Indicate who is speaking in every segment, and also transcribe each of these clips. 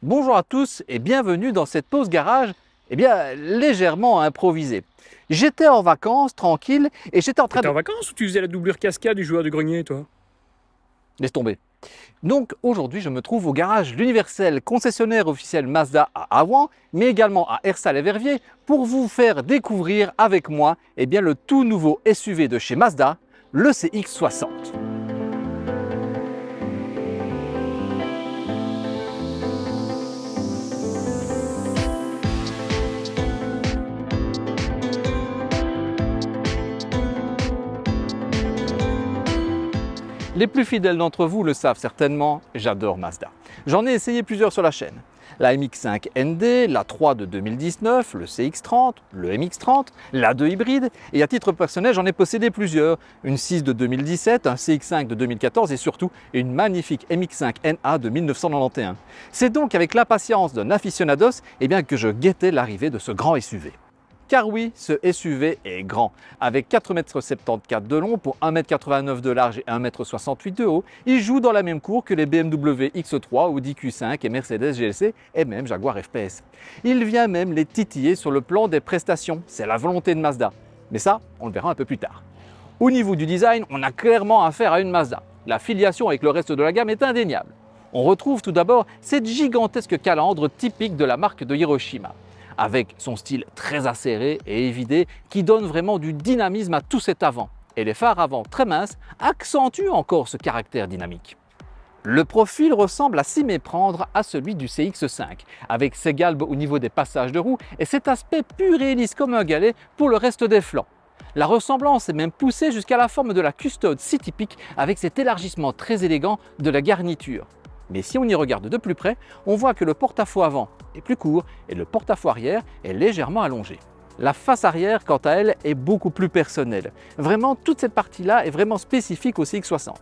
Speaker 1: Bonjour à tous et bienvenue dans cette pause garage, légèrement improvisée. J'étais en vacances, tranquille, et j'étais en train
Speaker 2: T'étais
Speaker 1: de...
Speaker 2: en vacances ou tu faisais la doublure cascade du joueur du grenier, toi?
Speaker 1: Laisse tomber. Donc aujourd'hui, je me trouve au garage l'Universel, concessionnaire officiel Mazda à Awan, mais également à Herstal et Verviers, pour vous faire découvrir avec moi le tout nouveau SUV de chez Mazda, le CX-60. Les plus fidèles d'entre vous le savent certainement, j'adore Mazda. J'en ai essayé plusieurs sur la chaîne. La MX-5 ND, la 3 de 2019, le CX-30, le MX-30, la 2 hybride, et à titre personnel, j'en ai possédé plusieurs. Une 6 de 2017, un CX-5 de 2014 et surtout une magnifique MX-5 NA de 1991. C'est donc avec l'impatience d'un aficionados que je guettais l'arrivée de ce grand SUV. Car oui, ce SUV est grand. Avec 4,74 m de long pour 1,89 m de large et 1,68 m de haut, il joue dans la même cour que les BMW X3, Audi Q5 et Mercedes GLC et même Jaguar FPS. Il vient même les titiller sur le plan des prestations, c'est la volonté de Mazda. Mais ça, on le verra un peu plus tard. Au niveau du design, on a clairement affaire à une Mazda. La filiation avec le reste de la gamme est indéniable. On retrouve tout d'abord cette gigantesque calandre typique de la marque de Hiroshima, avec son style très acéré et évidé qui donne vraiment du dynamisme à tout cet avant. Et les phares avant très minces accentuent encore ce caractère dynamique. Le profil ressemble à s'y méprendre à celui du CX-5, avec ses galbes au niveau des passages de roues et cet aspect pur et lisse comme un galet pour le reste des flancs. La ressemblance est même poussée jusqu'à la forme de la Custode si typique avec cet élargissement très élégant de la garniture. Mais si on y regarde de plus près, on voit que le porte-à-faux avant est plus court et le porte-à-faux arrière est légèrement allongé. La face arrière, quant à elle, est beaucoup plus personnelle. Vraiment, toute cette partie-là est vraiment spécifique au CX-60.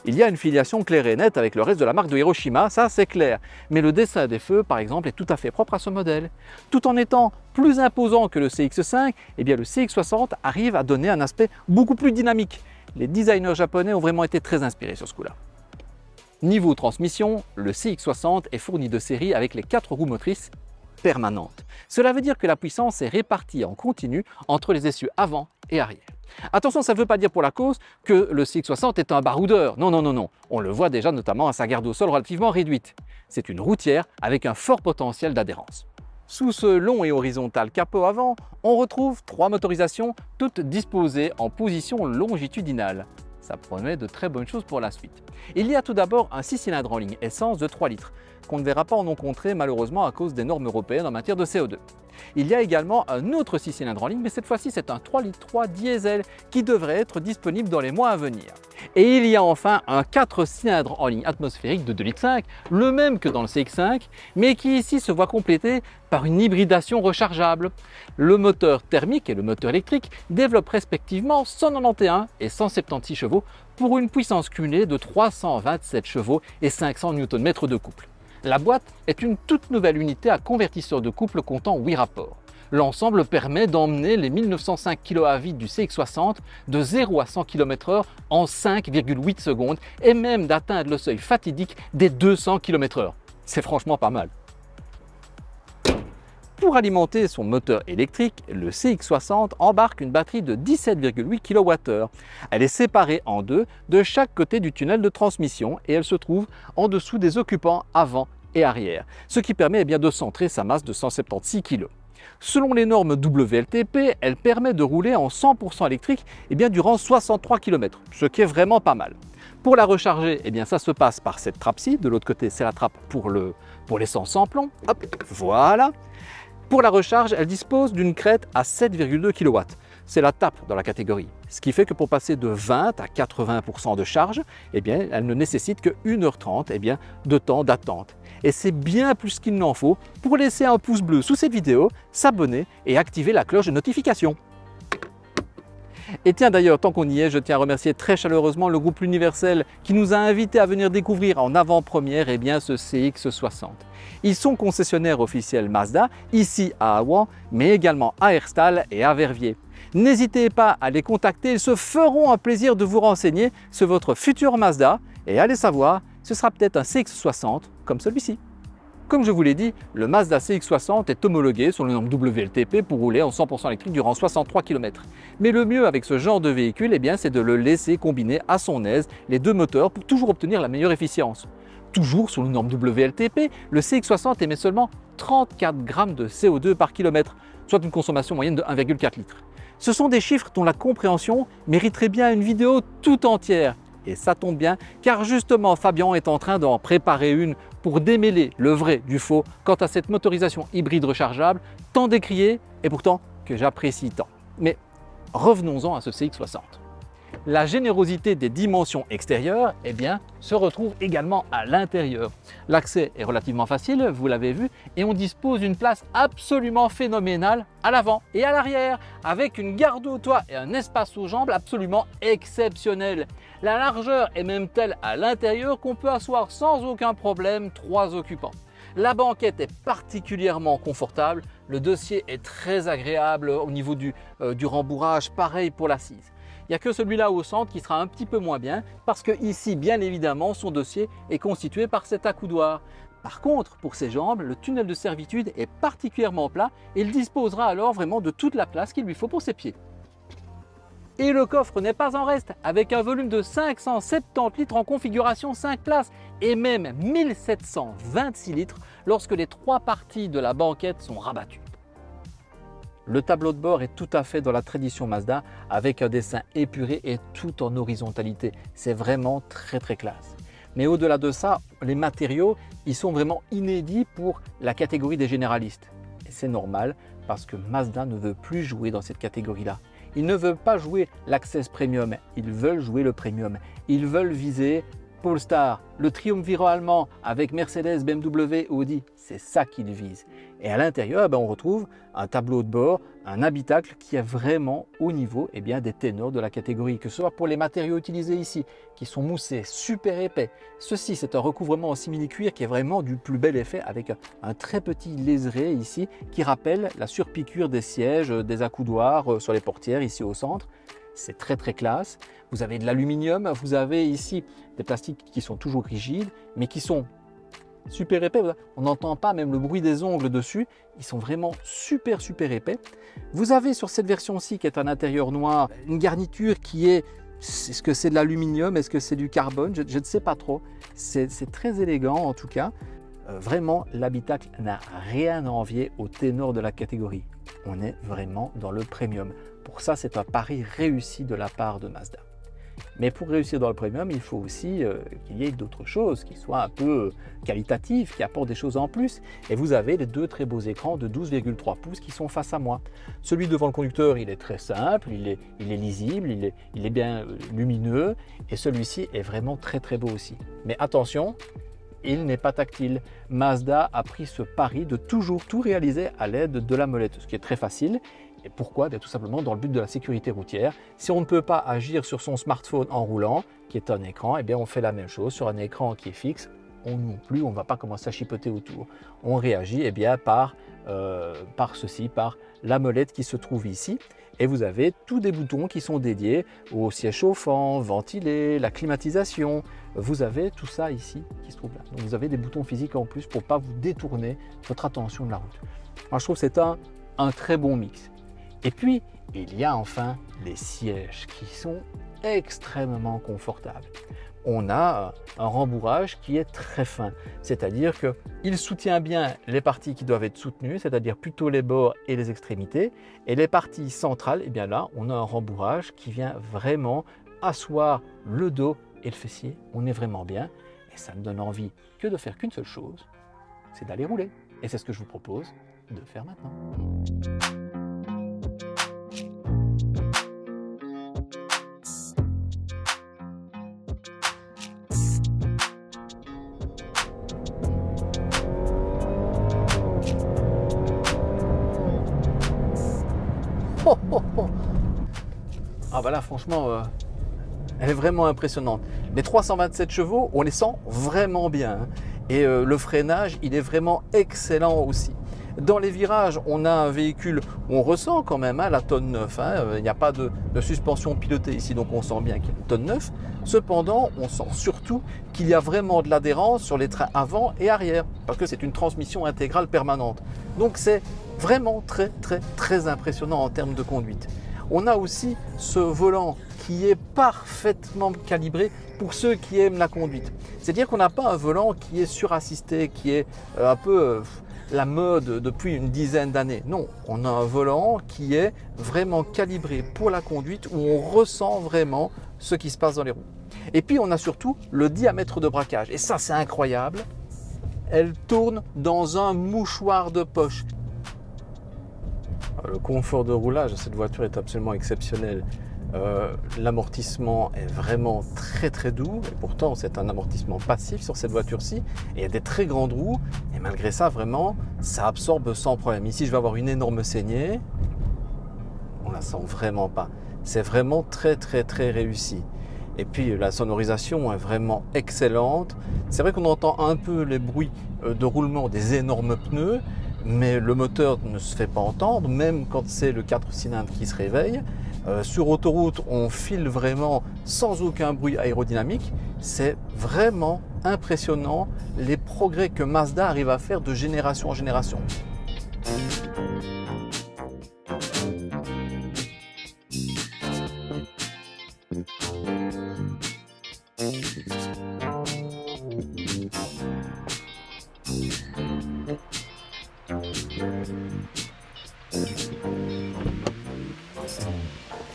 Speaker 1: Il y a une filiation claire et nette avec le reste de la marque de Hiroshima, ça c'est clair. Mais le dessin des feux, par exemple, est tout à fait propre à ce modèle. Tout en étant plus imposant que le CX-5, le CX-60 arrive à donner un aspect beaucoup plus dynamique. Les designers japonais ont vraiment été très inspirés sur ce coup-là. Niveau transmission, le CX-60 est fourni de série avec les 4 roues motrices permanentes. Cela veut dire que la puissance est répartie en continu entre les essieux avant et arrière. Attention, ça ne veut pas dire pour la cause que le CX-60 est un baroudeur. Non, non, non, non. On le voit déjà notamment à sa garde au sol relativement réduite. C'est une routière avec un fort potentiel d'adhérence. Sous ce long et horizontal capot avant, on retrouve 3 motorisations, toutes disposées en position longitudinale. Ça promet de très bonnes choses pour la suite. Il y a tout d'abord un 6 cylindres en ligne essence de 3 litres, qu'on ne verra pas en encontrer malheureusement à cause des normes européennes en matière de CO2. Il y a également un autre 6 cylindres en ligne, mais cette fois-ci c'est un 3 litres 3 diesel qui devrait être disponible dans les mois à venir. Et il y a enfin un 4 cylindres en ligne atmosphérique de 2,5 litres, le même que dans le CX-5, mais qui ici se voit complété par une hybridation rechargeable. Le moteur thermique et le moteur électrique développent respectivement 191 et 176 chevaux pour une puissance cumulée de 327 chevaux et 500 Nm de couple. La boîte est une toute nouvelle unité à convertisseur de couple comptant 8 rapports. L'ensemble permet d'emmener les 1905 kg à vide du CX-60 de 0 à 100 km/h en 5,8 secondes et même d'atteindre le seuil fatidique des 200 km/h. C'est franchement pas mal. Pour alimenter son moteur électrique, le CX-60 embarque une batterie de 17,8 kWh. Elle est séparée en deux de chaque côté du tunnel de transmission et elle se trouve en dessous des occupants avant et arrière, ce qui permet de centrer sa masse de 176 kg. Selon les normes WLTP, elle permet de rouler en 100% électrique durant 63 km, ce qui est vraiment pas mal. Pour la recharger, ça se passe par cette trappe-ci. De l'autre côté, c'est la trappe pour l'essence sans plomb. Hop, voilà. Pour la recharge, elle dispose d'une crête à 7,2 kW. C'est la TAP dans la catégorie. Ce qui fait que pour passer de 20 à 80% de charge, elle ne nécessite que 1h30 de temps d'attente. Et c'est bien plus qu'il n'en faut pour laisser un pouce bleu sous cette vidéo, s'abonner et activer la cloche de notification. Et tiens d'ailleurs, tant qu'on y est, je tiens à remercier très chaleureusement le groupe L'Universel qui nous a invités à venir découvrir en avant-première ce CX-60. Ils sont concessionnaires officiels Mazda, ici à Awan, mais également à Herstal et à Verviers. N'hésitez pas à les contacter, ils se feront un plaisir de vous renseigner sur votre futur Mazda et allez savoir, ce sera peut-être un CX-60 comme celui-ci. Comme je vous l'ai dit, le Mazda CX-60 est homologué sur le norme WLTP pour rouler en 100% électrique durant 63 km. Mais le mieux avec ce genre de véhicule, eh bien, c'est de le laisser combiner à son aise les deux moteurs pour toujours obtenir la meilleure efficience. Toujours sous le norme WLTP, le CX-60 émet seulement 34 grammes de CO2 par kilomètre, soit une consommation moyenne de 1,4 litre. Ce sont des chiffres dont la compréhension mériterait bien une vidéo tout entière. Et ça tombe bien, car justement Fabien est en train d'en préparer une pour démêler le vrai du faux quant à cette motorisation hybride rechargeable, tant décriée et pourtant que j'apprécie tant. Mais revenons-en à ce CX-60. La générosité des dimensions extérieures eh bien, se retrouve également à l'intérieur. L'accès est relativement facile, vous l'avez vu, et on dispose d'une place absolument phénoménale à l'avant et à l'arrière, avec une garde au toit et un espace aux jambes absolument exceptionnel. La largeur est même telle à l'intérieur qu'on peut asseoir sans aucun problème 3 occupants. La banquette est particulièrement confortable, le dossier est très agréable au niveau du rembourrage, pareil pour l'assise. Il n'y a que celui-là au centre qui sera un petit peu moins bien parce que ici, bien évidemment, son dossier est constitué par cet accoudoir. Par contre, pour ses jambes, le tunnel de servitude est particulièrement plat et il disposera alors vraiment de toute la place qu'il lui faut pour ses pieds. Et le coffre n'est pas en reste, avec un volume de 570 litres en configuration 5 places et même 1726 litres lorsque les 3 parties de la banquette sont rabattues. Le tableau de bord est tout à fait dans la tradition Mazda avec un dessin épuré et tout en horizontalité. C'est vraiment très classe. Mais au-delà de ça, les matériaux, ils sont vraiment inédits pour la catégorie des généralistes. Et c'est normal parce que Mazda ne veut plus jouer dans cette catégorie-là. Ils ne veulent pas jouer l'Access Premium, ils veulent jouer le Premium. Ils veulent viser Polestar, le triumvirat allemand avec Mercedes, BMW, Audi, c'est ça qu'ils visent. Et à l'intérieur, on retrouve un tableau de bord, un habitacle qui est vraiment au niveau des ténors de la catégorie, que ce soit pour les matériaux utilisés ici, qui sont moussés, super épais. Ceci, c'est un recouvrement en simili-cuir qui est vraiment du plus bel effet avec un très petit liseré ici qui rappelle la surpiqûre des sièges, des accoudoirs sur les portières ici au centre. C'est très classe. Vous avez de l'aluminium, vous avez ici des plastiques qui sont toujours rigides, mais qui sont super épais. On n'entend pas même le bruit des ongles dessus. Ils sont vraiment super épais. Vous avez sur cette version-ci, qui est un intérieur noir, une garniture qui est... Est-ce que c'est de l'aluminium? Est-ce que c'est du carbone? Je ne sais pas trop. C'est très élégant en tout cas. Vraiment, l'habitacle n'a rien à envier au ténor de la catégorie. On est vraiment dans le premium. Pour ça, c'est un pari réussi de la part de Mazda. Mais pour réussir dans le premium, il faut aussi qu'il y ait d'autres choses qui soient un peu qualitatives, qui apportent des choses en plus. Et vous avez les deux très beaux écrans de 12,3 pouces qui sont face à moi. Celui devant le conducteur, il est très simple, il est lisible, il est bien lumineux. Et celui-ci est vraiment très beau aussi. Mais attention, il n'est pas tactile. Mazda a pris ce pari de toujours tout réaliser à l'aide de la molette, ce qui est très facile. Et pourquoi? Tout simplement dans le but de la sécurité routière. Si on ne peut pas agir sur son smartphone en roulant, qui est un écran, on fait la même chose sur un écran qui est fixe. On non plus, on ne va pas commencer à chipoter autour. On réagit par ceci, par la molette qui se trouve ici. Et vous avez tous des boutons qui sont dédiés au siège chauffant, ventilé, la climatisation. Vous avez tout ça ici qui se trouve là. Donc vous avez des boutons physiques en plus pour ne pas vous détourner votre attention de la route. Moi, je trouve que c'est un très bon mix. Et puis, il y a enfin les sièges qui sont extrêmement confortables. On a un rembourrage qui est très fin, c'est-à-dire qu'il soutient bien les parties qui doivent être soutenues, c'est-à-dire plutôt les bords et les extrémités, et les parties centrales, là, on a un rembourrage qui vient vraiment asseoir le dos et le fessier. On est vraiment bien, et ça ne donne envie que de faire qu'une seule chose, c'est d'aller rouler. Et c'est ce que je vous propose de faire maintenant. Ah bah là franchement elle est vraiment impressionnante. Les 327 chevaux, on les sent vraiment bien. Et le freinage, il est vraiment excellent aussi. Dans les virages, on a un véhicule où on ressent quand même la tonne 9. Il n'y a pas de suspension pilotée ici, donc on sent bien qu'il y a une tonne 9. Cependant, on sent surtout qu'il y a vraiment de l'adhérence sur les trains avant et arrière, parce que c'est une transmission intégrale permanente. Donc c'est vraiment très impressionnant en termes de conduite. On a aussi ce volant qui est parfaitement calibré pour ceux qui aiment la conduite. C'est-à-dire qu'on n'a pas un volant qui est surassisté, qui est un peu la mode depuis une dizaine d'années. Non, on a un volant qui est vraiment calibré pour la conduite, où on ressent vraiment ce qui se passe dans les roues. Et puis on a surtout le diamètre de braquage. Et ça, c'est incroyable. Elle tourne dans un mouchoir de poche. Le confort de roulage de cette voiture est absolument exceptionnel. L'amortissement est vraiment très doux, et pourtant c'est un amortissement passif sur cette voiture-ci, et il y a des très grandes roues, et malgré ça vraiment ça absorbe sans problème. Ici je vais avoir une énorme saignée, on la sent vraiment pas, c'est vraiment très réussi. Et puis la sonorisation est vraiment excellente. C'est vrai qu'on entend un peu les bruits de roulement des énormes pneus, mais le moteur ne se fait pas entendre, même quand c'est le 4 cylindres qui se réveille. Sur autoroute, on file vraiment sans aucun bruit aérodynamique. C'est vraiment impressionnant les progrès que Mazda arrive à faire de génération en génération.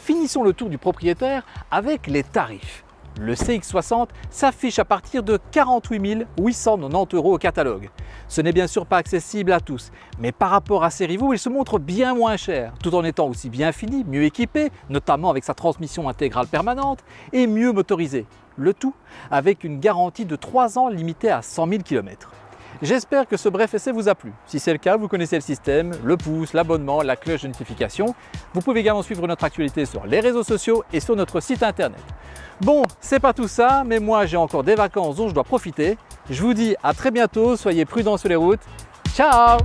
Speaker 1: Finissons le tour du propriétaire avec les tarifs. Le CX-60 s'affiche à partir de 48 890 € au catalogue. Ce n'est bien sûr pas accessible à tous, mais par rapport à ses rivaux, il se montre bien moins cher, tout en étant aussi bien fini, mieux équipé, notamment avec sa transmission intégrale permanente, et mieux motorisé. Le tout avec une garantie de 3 ans limitée à 100 000 km. J'espère que ce bref essai vous a plu. Si c'est le cas, vous connaissez le système, le pouce, l'abonnement, la cloche de notification. Vous pouvez également suivre notre actualité sur les réseaux sociaux et sur notre site internet. Bon, c'est pas tout ça, mais moi j'ai encore des vacances dont je dois profiter. Je vous dis à très bientôt, soyez prudents sur les routes. Ciao!